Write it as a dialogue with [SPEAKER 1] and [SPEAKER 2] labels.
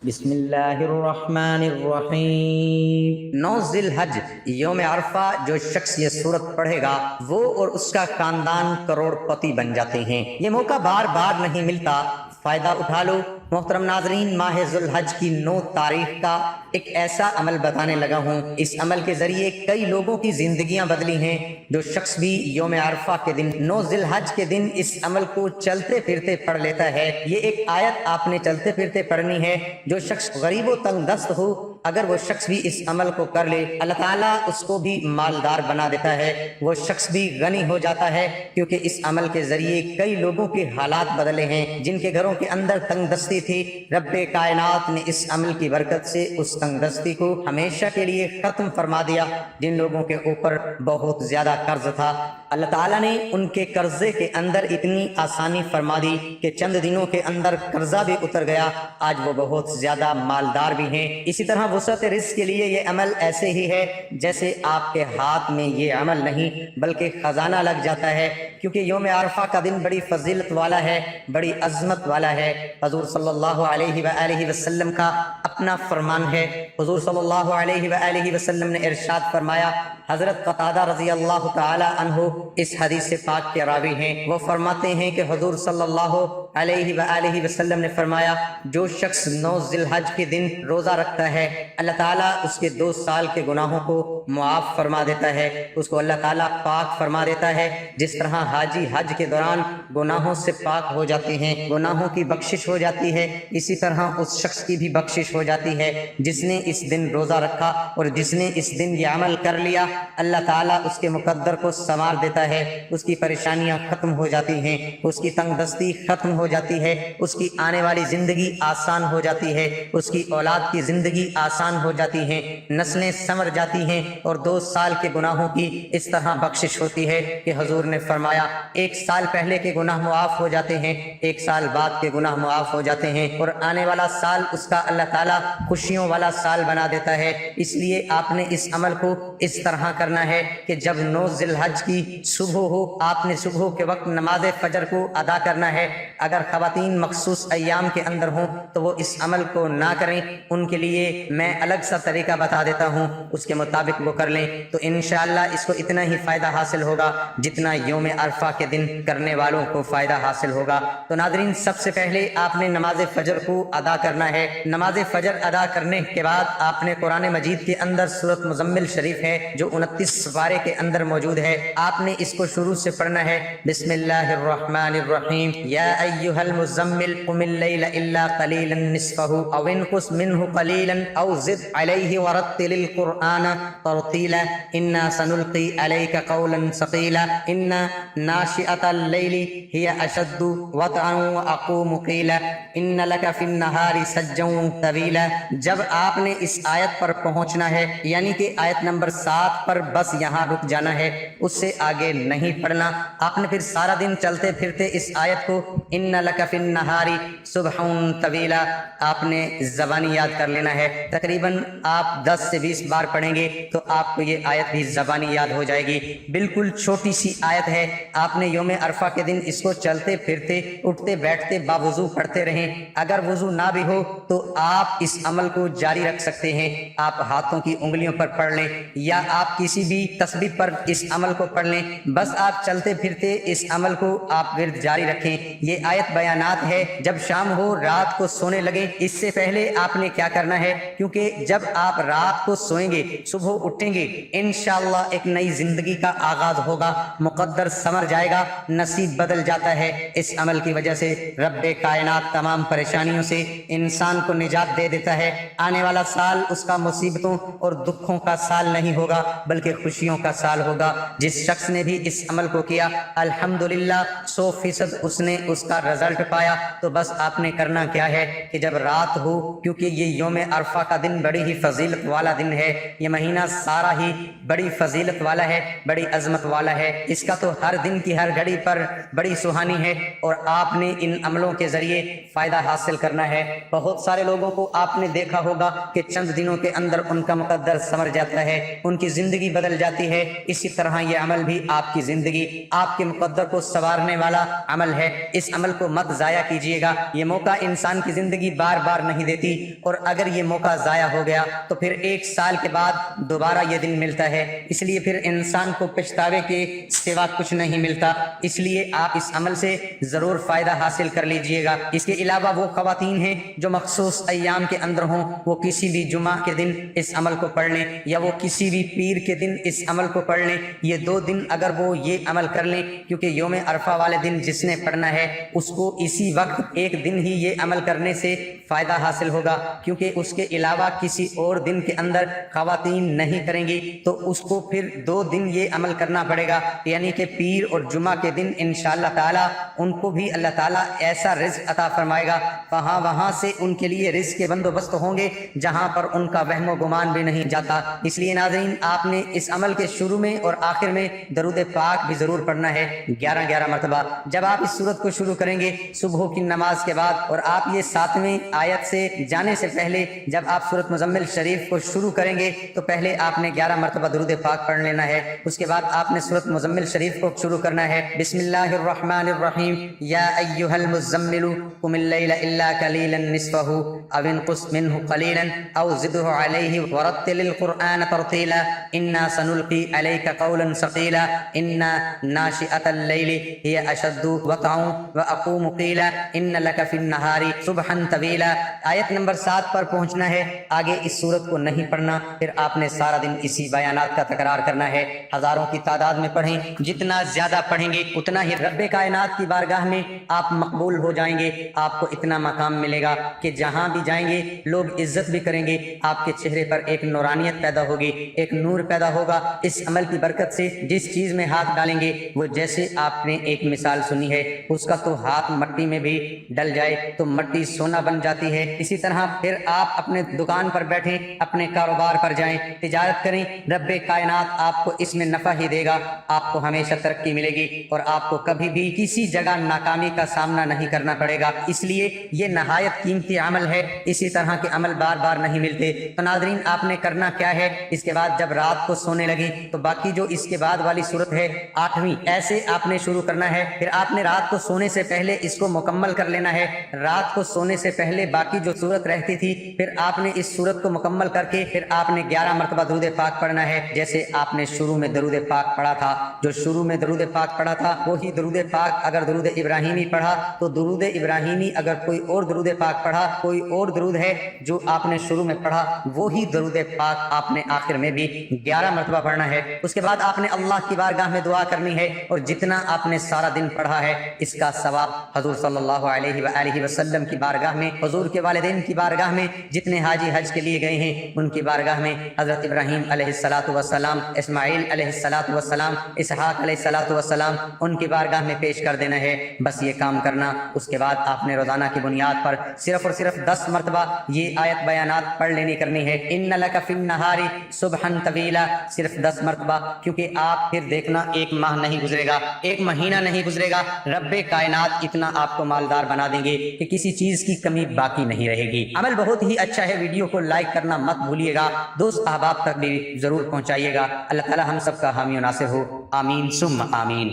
[SPEAKER 1] بسم اللہ الرحمن الرحیم۔ 9 ذی الحج یوم عرفہ جو شخص یہ سورت پڑھے گا وہ اور اس کا خاندان کروڑ پتی بن جاتے ہیں۔ یہ موقع بار بار نہیں ملتا، فائدہ اٹھا لو۔ محترم ناظرین، ماہ ذی الحج کی 9 تاریخ کا ایک ایسا عمل بتانے لگا ہوں، اس عمل کے ذریعے کئی لوگوں کی زندگیاں بدلی ہیں۔ جو شخص بھی یوم عرفہ کے دن 9 ذی الحج کے دن اس عمل کو چلتے پھرتے پڑھ لیتا ہے، یہ ایک آیت آپ نے چلتے پھرتے پڑھنی ہے۔ جو شخص غریب و تنگ دست ہو، اگر وہ شخص بھی اس عمل کو کر لے، اللہ تعالیٰ اس کو بھی مالدار بنا دیتا ہے، وہ شخص بھی غنی ہو جاتا ہے، کیونکہ اس عمل کے ذریعے کئی لوگوں کے حالات بدلے ہیں۔ جن کے گھروں کے اندر تنگ دستی تھی، رب کائنات نے اس عمل کی برکت سے اس تنگ دستی کو ہمیشہ کے لیے ختم فرما دیا۔ جن لوگوں کے اوپر بہت زیادہ قرض تھا، اللہ تعالیٰ نے ان کے قرضے کے اندر اتنی آسانی فرما دی کہ چند دنوں کے اندر قرضہ بھی اتر گیا، آج وہ بہت زیادہ مالدار بھی ہیں۔ اسی طرح وسعت رزق کے لیے یہ عمل ایسے ہی ہے جیسے آپ کے ہاتھ میں یہ عمل نہیں بلکہ خزانہ لگ جاتا ہے، کیونکہ یوم عرفہ کا دن بڑی فضیلت والا ہے، بڑی عظمت والا ہے۔ حضور صلی اللہ علیہ وآلہ وسلم کا اپنا فرمان ہے۔ حضور صلی اللہ علیہ وآلہ وسلم نے ارشاد فرمایا، حضرت قتادہ رضی اللہ تعالی عنہ اس حدیث پاک کے راوی ہیں، وہ فرماتے ہیں کہ حضور صلی اللہ علیہ وآلہ وسلم نے فرمایا، جو شخص 9 ذی الحج کے دن روزہ رکھتا ہے، اللہ تعالیٰ اس کے 2 سال کے گناہوں کو معاف فرما دیتا ہے، اس کو اللہ تعالیٰ پاک فرما دیتا ہے۔ جس طرح حاجی حج کے دوران گناہوں سے پاک ہو جاتے ہیں، گناہوں کی بخشش ہو جاتی ہے، اسی طرح اس شخص کی بھی بخشش ہو جاتی ہے جس نے اس دن روزہ رکھا اور جس نے اس دن یہ عمل کر لیا۔ اللہ تعالیٰ اس کے مقدر کو سنوار دیتا ہے، اس کی پریشانیاں ختم ہو جاتی ہیں، اس کی تنگ دستی ختم ہو جاتی ہے، اس کی آنے والی زندگی آسان ہو جاتی ہے، اس کی اولاد کی زندگی آسان ہو جاتی ہے، نسلیں سنور جاتی ہیں، اور 2 سال کے گناہوں کی اس طرح بخشش ہوتی ہے کہ حضور نے فرمایا 1 سال پہلے کے گناہ معاف ہو جاتے ہیں، 1 سال بعد کے گناہ معاف ہو جاتے ہیں، اور آنے والا سال اس کا اللہ تعالیٰ خوشیوں والا سال بنا دیتا ہے۔ اس لیے آپ نے اس عمل کو اس طرح کرنا ہے کہ جب 9 ذی الحج کی صبح ہو، آپ نے صبح کے وقت نماز فجر کو ادا کرنا ہے۔ اگر خواتین مخصوص ایام کے اندر ہوں تو وہ اس عمل کو نہ کریں، ان کے لیے میں الگ سا طریقہ بتا دیتا ہوں، اس کے مطابق وہ کر لیں تو انشاءاللہ اس کو اتنا ہی فائدہ حاصل ہوگا جتنا یوم عرفہ کے دن کرنے والوں کو فائدہ حاصل ہوگا۔ تو ناظرین، سب سے پہلے آپ نے نماز فجر کو ادا کرنا ہے۔ نماز فجر ادا کرنے کے بعد آپ نے قرآن مجید کے اندر سورۃ مزمل شریف ہے جو 29 پارے کے اندر موجود ہے، آپ نے اس کو شروع سے پڑھنا ہے۔ بسم اللہ الرحمن الرحیم، یا ایھا المزمل قم اللیل الا قلیلا نصفہ او انقص منہ قلیلا او زد علیہ ورتل القرآن ترتیلا انا سنلقی علیک قولا ثقیلا ان ناشئۃ اللیل ہی اشد وطئا واقوم قیلا ان لک فی النہار سجا طویلا۔ جب آپ نے اس آیت پر پہنچنا ہے، یعنی کہ آیت نمبر 7 پر بس یہاں رک جانا ہے، اس سے آگے نہیں پڑھنا۔ آپ نے پھر سارا دن چلتے پھرتے اس آیت کو ان لک فی النہار سبحا طویلا آپ نے زبانی یاد کر لینا ہے۔ تقریباً آپ 10 سے 20 بار پڑھیں گے تو آپ کو یہ آیت بھی زبانی یاد ہو جائے گی۔ بالکل چھوٹی سی آیت ہے، آپ نے یوم عرفہ کے دن اس کو چلتے پھرتے اٹھتے بیٹھتے باوضو پڑھتے رہیں۔ اگر وضو نہ بھی ہو تو آپ اس عمل کو جاری رکھ سکتے ہیں، آپ ہاتھوں کی انگلیوں پر پڑھ لیں یا آپ کسی بھی تسبیح پر اس عمل کو پڑھ لیں، بس آپ چلتے پھرتے اس عمل کو آپ ورد جاری رکھیں۔ یہ آیت بیانات ہے، جب شام ہو رات کو سونے لگے اس سے پہلے آپ نے کیا کرنا ہے، کیونکہ جب آپ رات کو سوئیں گے صبح اٹھیں گے انشاءاللہ ایک نئی زندگی کا آغاز ہوگا، مقدر سنور جائے گا، نصیب بدل جاتا ہے۔ اس عمل کی وجہ سے رب کائنات تمام پریشانیوں سے انسان کو نجات دے دیتا ہے۔ آنے والا سال اس کا مصیبتوں اور دکھوں کا سال نہیں ہوگا بلکہ خوشیوں کا سال ہوگا۔ جس شخص نے بھی اس عمل کو کیا الحمدللہ 100% اس نے اس کا رزلٹ پایا۔ تو بس آپ نے کرنا کیا ہے کہ جب رات ہو، کیونکہ یہ یوم عرفہ کا دن بڑی ہی فضیلت والا دن ہے، یہ مہینہ سارا ہی بڑی فضیلت والا ہے، بڑی عظمت والا ہے، اس کا تو ہر دن کی ہر گھڑی پر بڑی سہانی ہے، اور آپ نے ان عملوں کے ذریعے فائدہ حاصل کرنا ہے۔ بہت سارے لوگوں کو آپ نے دیکھا ہوگا کہ چند دنوں کے اندر ان کا مقدر سنور جاتا ہے، ان کی زندگی بدل جاتی ہے، اسی طرح یہ عمل بھی آپ کی زندگی، آپ کے مقدر کو سنوارنے والا عمل ہے۔ اس عمل کو مت ضائع کیجیے گا، یہ موقع انسان کی زندگی بار بار نہیں دیتی، اور اگر یہ موقع ضائع ہو گیا تو پھر 1 سال کے بعد دوبارہ یہ دن ملتا ہے، اس لیے پھر انسان کو پچھتاوے کے سوا کچھ نہیں ملتا، اس لیے آپ اس عمل سے ضرور فائدہ حاصل کر لیجئے گا۔ اس کے علاوہ وہ خواتین ہیں جو مخصوص ایام کے اندر ہوں، وہ کسی بھی جمعہ کے دن اس عمل کو پڑھ لیں، یا وہ کسی بھی پیر کے دن اس عمل کو پڑھ لیں، یہ 2 دن اگر وہ یہ عمل کر لیں، کیونکہ یوم عرفہ والے دن جس نے پڑھنا ہے اس کو اسی وقت 1 دن ہی یہ عمل کرنے سے فائدہ حاصل ہوگا، کیونکہ اس کے علاوہ کسی اور دن کے اندر خواتین نہیں کریں گی تو اس کو پھر 2 دن یہ عمل کرنا پڑے گا، یعنی کہ پیر اور جمعہ کے دن انشاءاللہ تعالی ان کو بھی اللہ تعالیٰ ایسا رزق عطا فرمائے گا، وہاں سے ان کے لیے رزق کے بندوبست ہوں گے جہاں پر ان کا وہم و گمان بھی نہیں جاتا۔ اس لیے ناظرین، آپ نے اس عمل کے شروع میں اور آخر میں درود پاک بھی ضرور پڑھنا ہے 11 مرتبہ۔ جب آپ اس سورت کو شروع کریں گے صبح کی نماز کے بعد، اور آپ یہ 7ویں آیت سے جانے سے پہلے جب آپ سورت مزمل شریف کو شروع کریں گے تو پہلے آپ نے 11 مرتبہ درود پاک پڑھ لینا ہے، اس کے بعد آپ نے سورت مزمل شریف کو شروع کرنا ہے بسم اللہ الرحمن الرحیم، یا ایھا المزمل قم اللیل الا قلیلا نصفہ او انقص منہ قلیلا او زدہ علیہ ورتل القرآن ترتیلا انا سنلقی علیک قولا ثقیلا ان ناشئۃ اللیل ہی اشد وطئا واقوم قیلا ان لک فی النہار صبحا طویلا۔ آیت نمبر 7 پر پہنچنا ہے، آگے اس سورت کو نہیں پڑھنا، پھر آپ نے سارا دن اسی بیانات کا تکرار کرنا ہے، ہزاروں کی تعداد میں پڑھیں، جتنا زیادہ پڑھیں گے اتنا ہی رب کائنات کی بارگاہ میں آپ مقبول ہو جائیں گے، آپ کو اتنا مقام ملے گا کہ جہاں بھی جائیں گے لوگ عزت بھی کریں گے، آپ کے چہرے پر ایک نورانیت پیدا ہوگی، ایک نور پیدا ہوگا۔ اس عمل کی برکت سے جس چیز میں ہاتھ ڈالیں گے وہ جیسے آپ نے ایک مثال سنی ہے، اس کا تو ہاتھ مٹی میں بھی ڈل جائے تو مٹی سونا بن جاتی ہے، اسی طرح پھر آپ اپنے دکان پر بیٹھیں، اپنے کاروبار پر جائیں، تجارت کریں، رب کائنات آپ کو اس میں نفع ہی دے گا، آپ کو ہمیشہ ترقی ملے گی اور آپ کو کبھی بھی کسی جگہ ناکامی کا سامنا نہیں کرنا پڑے گا۔ اس لیے یہ نہایت قیمتی عمل ہے، اسی طرح کے عمل بار بار نہیں ملتے۔ تو ناظرین، آپ نے کرنا کیا ہے، اس کے بعد جب رات کو سونے لگیں تو باقی جو اس کے بعد والی صورت ہے 8ویں، ایسے آپ نے شروع کرنا ہے، پھر آپ نے رات کو سونے سے پہلے اس کو مکمل کر لینا ہے۔ رات کو سونے سے پہلے باقی جو صورت رہتی تھی پھر آپ نے اس صورت کو مکمل کر کے پھر آپ نے 11 مرتبہ درود پاک پڑھنا ہے، جیسے آپ نے شروع میں درود پاک پڑھا تھا، جو شروع میں درود پاک پڑھا تھا وہی درود پاک، اگر درود ابراہیمی پڑھا تو درود ابراہیمی، اگر کوئی اور درود پاک پڑھا، کوئی اور درود ہے جو آپ نے شروع میں پڑھا وہی درود پاک آپ نے آخر میں بھی 11 مرتبہ پڑھنا ہے۔ اس کے بعد آپ نے اللہ کی بارگاہ میں دعا کرنی ہے، اور جتنا آپ نے سارا دن پڑھا ہے اس کا ثواب حضور صلی اللہ علیہ وآلہ وسلم کی بارگاہ میں، حضور کے والدین کی بارگاہ میں، جتنے حاجی حج کے لیے گئے ہیں ان کی بارگاہ میں، حضرت ابراہیم علیہ السلام، اسماعیل علیہ السلام، اسحاق علیہ السلام، ان کی بارگاہ میں پیش کر دینا ہے، بس یہ کام کرنا۔ اس کے بعد آپ نے روزانہ کی بنیاد پر صرف اور صرف 10 مرتبہ یہ آیت بیانات پڑھ لینی کرنی ہے، ان لک فی النہار صبحا طویلا، صرف 10 مرتبہ، کیونکہ آپ پھر دیکھنا 1 ماہ نہیں گزرے گا، 1 مہینہ نہیں گزرے گا، رب کائنات اتنا آپ کو مالدار بنا دیں گے کہ کسی چیز کی کمی باقی نہیں رہے گی۔ عمل بہت ہی اچھا ہے، ویڈیو کو لائک کرنا مت بھولیے گا، دوست احباب تک بھی ضرور پہنچائیے گا۔ اللہ تعالی ہم سب کا حامی و ناصر ہو، آمین ثم آمین۔